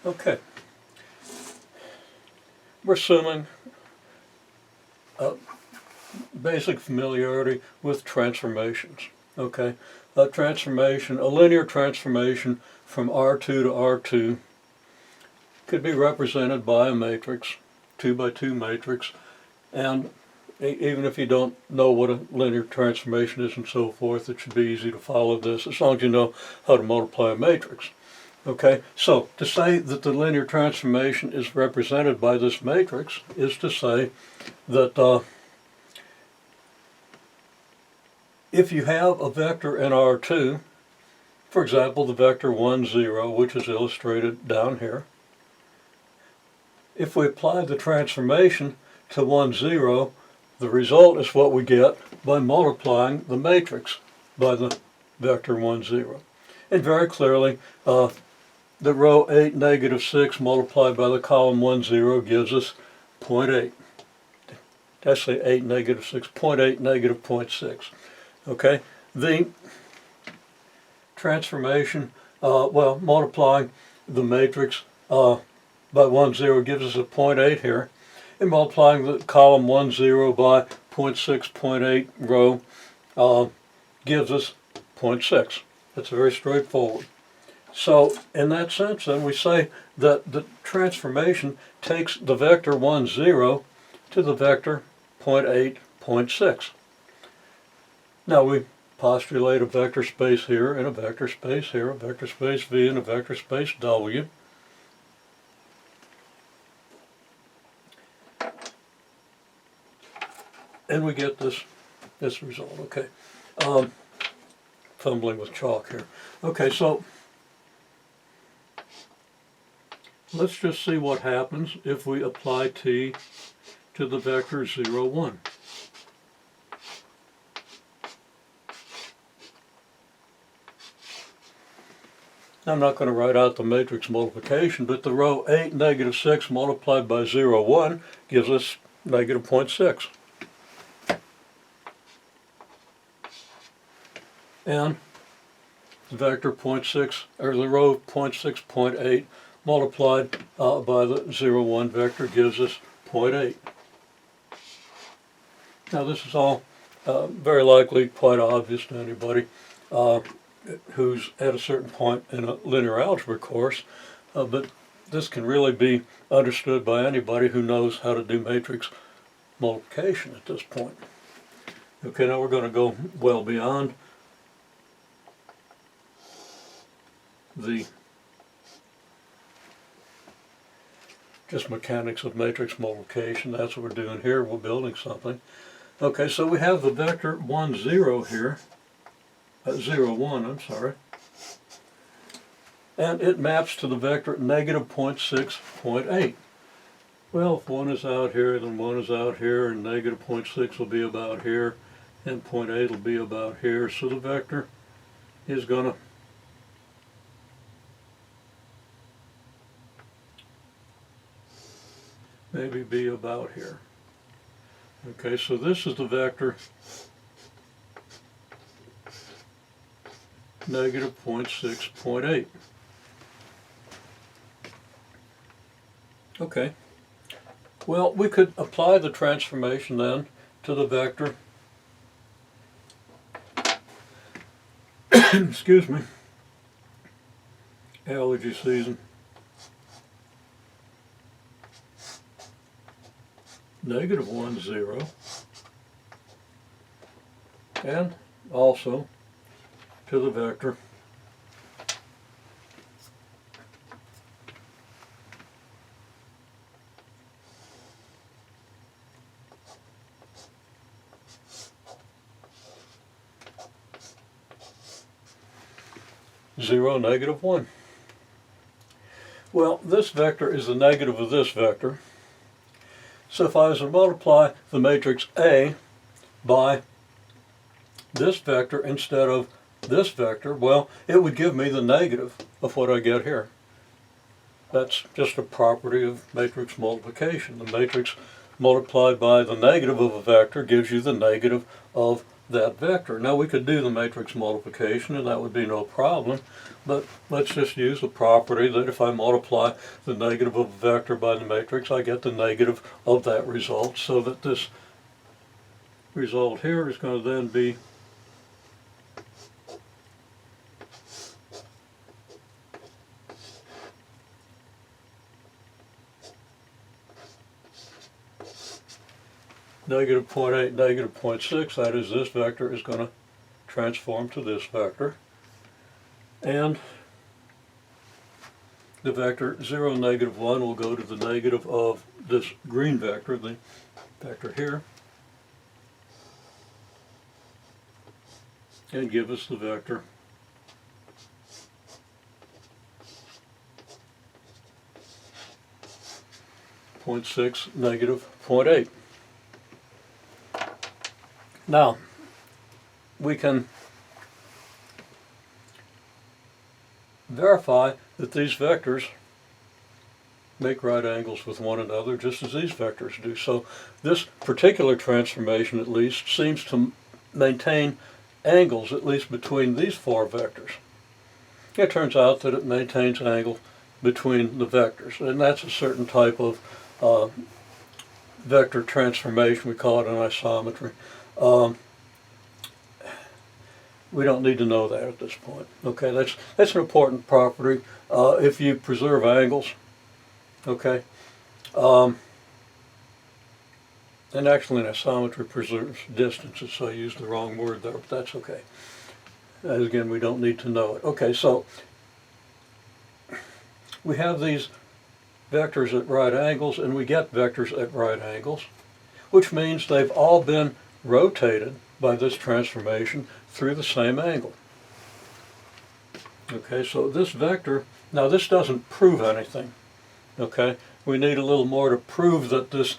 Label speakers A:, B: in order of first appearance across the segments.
A: Okay. We're assuming basic familiarity with transformations. Okay. A linear transformation from R2 to R2 could be represented by a matrix, 2 by 2 matrix, and even if you don't know what a linear transformation is and so forth, it should be easy to follow this as long as you know how to multiply a matrix. Okay, so to say that the linear transformation is represented by this matrix is to say that if you have a vector in R2, for example, the vector 1, 0, which is illustrated down here, if we apply the transformation to 1, 0, the result is what we get by multiplying the matrix by the vector 1, 0. And very clearly, the row 8, negative 6 multiplied by the column 1, 0 gives us 0.8. That's say 8, negative 6, 0.8, negative 0.6. Okay, the transformation, multiplying the matrix by 1, 0 gives us a 0.8 here, and multiplying the column 1, 0 by 0.6, 0.8 row gives us 0.6. That's very straightforward. So in that sense then we say that the transformation takes the vector 1, 0 to the vector 0.8, 0.6. Now we postulate a vector space here and a vector space here, a vector space V and a vector space W. And we get this result. Okay, fumbling with chalk here. Okay, so let's just see what happens if we apply t to the vector 0, 1. I'm not going to write out the matrix multiplication, but the row 8, negative 6 multiplied by 0, 1 gives us negative 0.6. And the vector 0.6, or the row 0.6, 0.8 multiplied by the 0, 1 vector gives us 0.8. Now this is all very likely quite obvious to anybody who's at a certain point in a linear algebra course, but this can really be understood by anybody who knows how to do matrix multiplication at this point. Okay, now we're going to go well beyond the just mechanics of matrix multiplication. That's what we're doing here. We're building something. Okay, so we have the vector 1, 0 here. 0, 1, I'm sorry. And it maps to the vector negative 0.6, 0.8. Well, if 1 is out here, then 1 is out here, and negative 0.6 will be about here, and 0.8 will be about here. So the vector is going to maybe be about here. Okay, so this is the vector negative 0.6, 0.8. Okay, well, we could apply the transformation then to the vector, excuse me, allergy season, negative 1, 0, and also to the vector zero, negative 1. Well, this vector is the negative of this vector. So if I was to multiply the matrix A by this vector instead of this vector, well, it would give me the negative of what I get here. That's just a property of matrix multiplication. The matrix multiplied by the negative of a vector gives you the negative of that vector. Now we could do the matrix multiplication and that would be no problem, but let's just use the property that if I multiply the negative of a vector by the matrix, I get the negative of that result, so that this result here is going to then be negative 0.8, negative 0.6, that is, this vector is going to transform to this vector. And the vector 0, negative 1 will go to the negative of this green vector, the vector here, and give us the vector .6, negative 0.8. Now, we can verify that these vectors make right angles with one another just as these vectors do. So this particular transformation at least seems to maintain angles at least between these four vectors. It turns out that it maintains angle between the vectors, and that's a certain type of vector transformation. We call it an isometry. We don't need to know that at this point. Okay, that's an important property if you preserve angles. Okay, and actually an isometry preserves distances, so I used the wrong word there, but that's okay. As again, we don't need to know it. Okay, so we have these vectors at right angles, and we get vectors at right angles, which means they've all been rotated by this transformation through the same angle. Okay, so this vector, now this doesn't prove anything. Okay, we need a little more to prove that this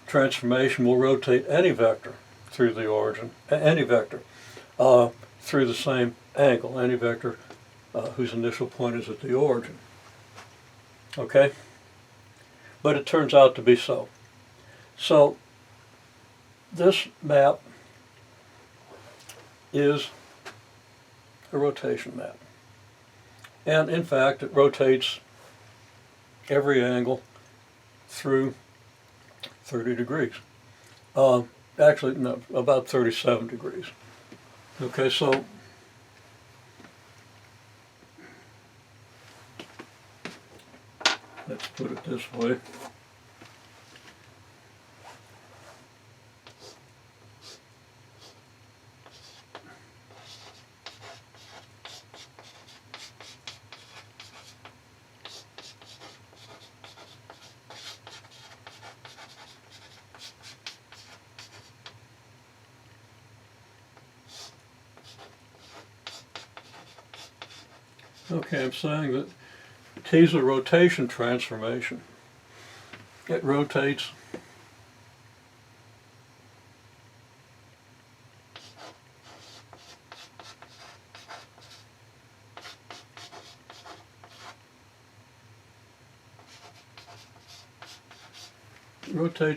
A: transformation will rotate any vector through the origin, any vector through the same angle, any vector whose initial point is at the origin. Okay, but it turns out to be so. So this map is a rotation map. And in fact, it rotates every angle through 30 degrees. Actually, no, about 37 degrees. Okay, so let's put it this way. Okay, I'm saying that T is a rotation transformation. It rotates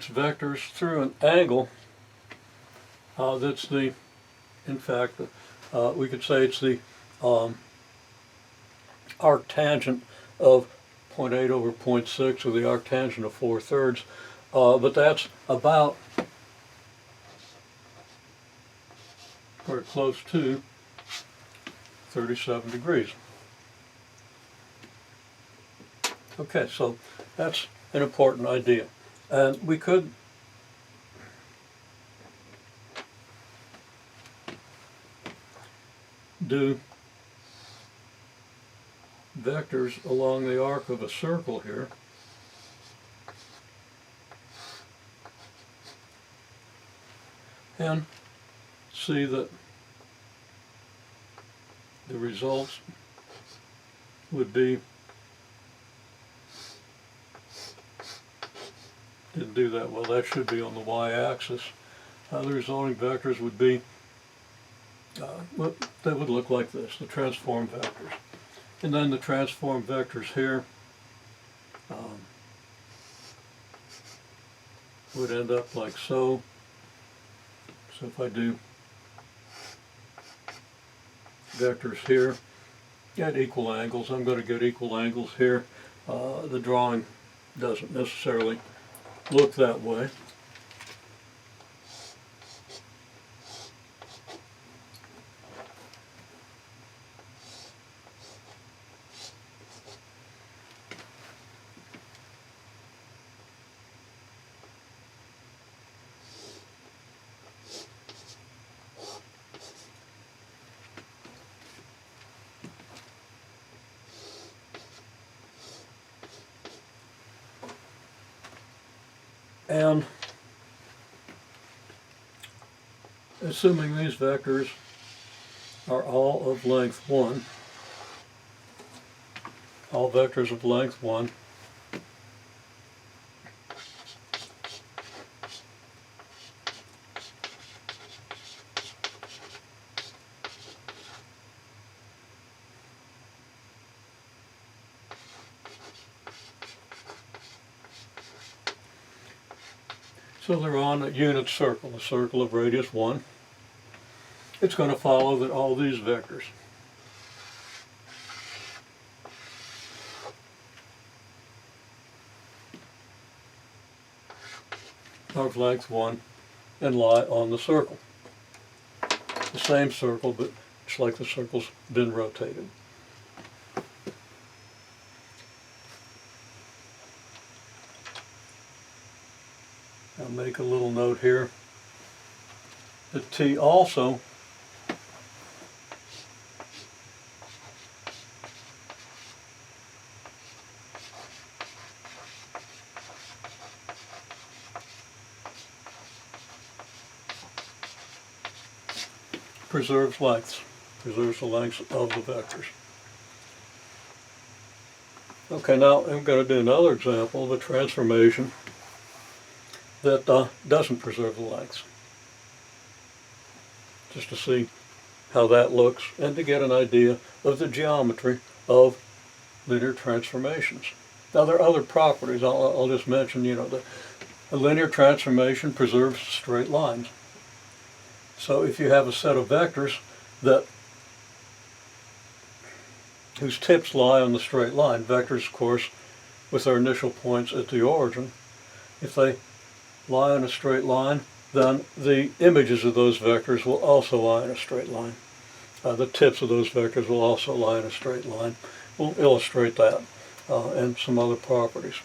A: vectors through an angle that's the, in fact, we could say it's the arctangent of 0.8 over 0.6, or the arctangent of 4/3, but that's about very close to 37 degrees. Okay, so that's an important idea. And we could do vectors along the arc of a circle here. And see that the results would be, didn't do that well, that should be on the y-axis. The resulting vectors would be, they would look like this, the transform vectors. And then the transform vectors here would end up like so. So if I do vectors here at equal angles. I'm going to get equal angles here. The drawing doesn't necessarily look that way. And assuming these vectors are all of length 1, all vectors of length 1, so they're on a unit circle, a circle of radius 1. It's going to follow that all these vectors are of length 1 and lie on the circle. The same circle, but it's like the circle's been rotated. I'll make a little note here that T also preserves lengths, preserves the lengths of the vectors. Okay, now I'm going to do another example of a transformation that doesn't preserve the lengths, just to see how that looks and to get an idea of the geometry of linear transformations. Now there are other properties. I'll just mention, a linear transformation preserves straight lines. So if you have a set of vectors whose tips lie on the straight line, vectors of course with their initial points at the origin, if they lie on a straight line, then the images of those vectors will also lie in a straight line. The tips of those vectors will also lie in a straight line. We'll illustrate that and some other properties.